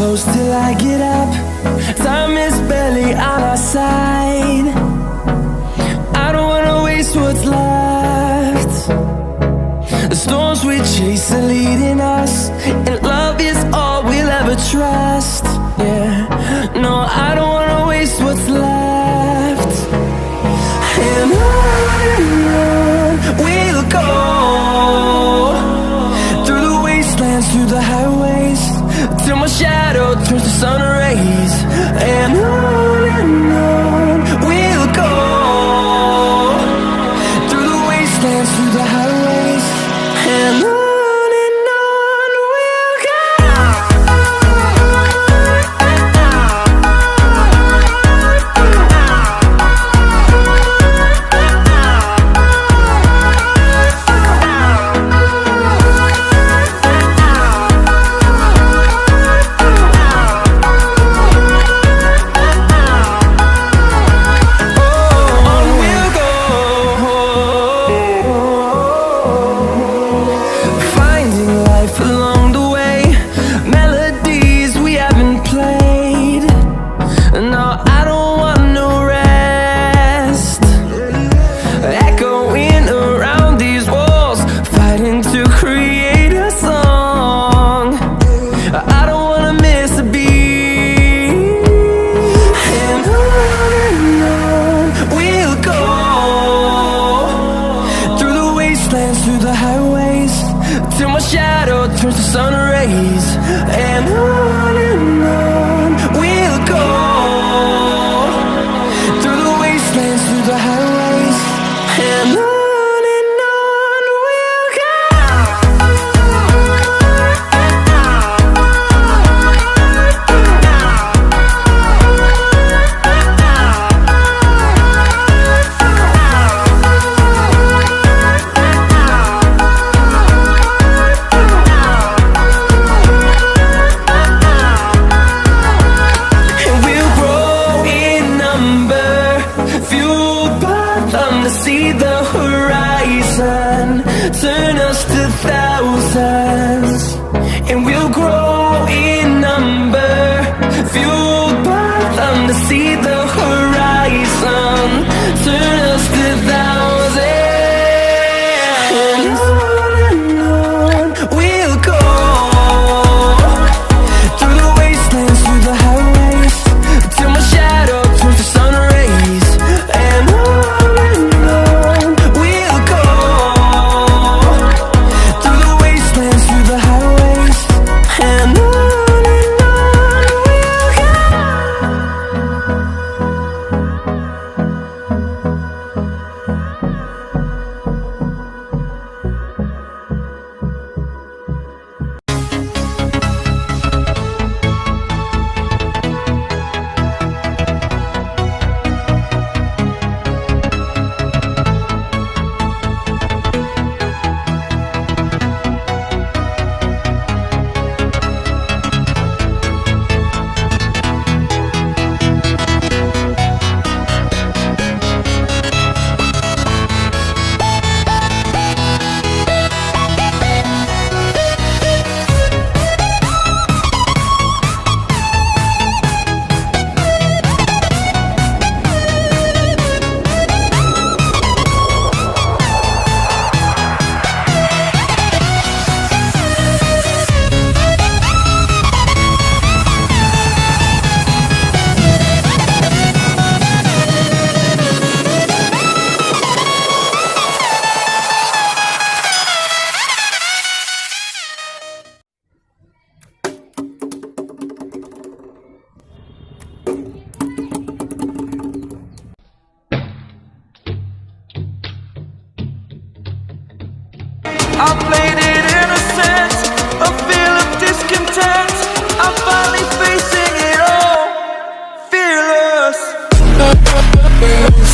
close till I get up. Time is barely on our side. I don't wanna waste what's left. The storms we chase are leading us, and love is all we'll ever trust. Yeah, no, I don't wanna waste what's left. And on we'll go, through the wastelands, through the highways, till my shadow turns to sun rays. And on we'll go, through the wastelands, through the highways, and on. Through the highways, till my shadow turns to sun rays. And on we'll go, through the wastelands, through the highways, and on we'll go. See the horizon turn us to thousands, and we'll grow in number, fueled by them. To see the horizon turn us to thousands, and on we'll go, through the wastelands, through the highways, till my shadow turns to sun rays. And I played it innocent, a feel of discontent. I'm finally facing it all, fearless. Fearless.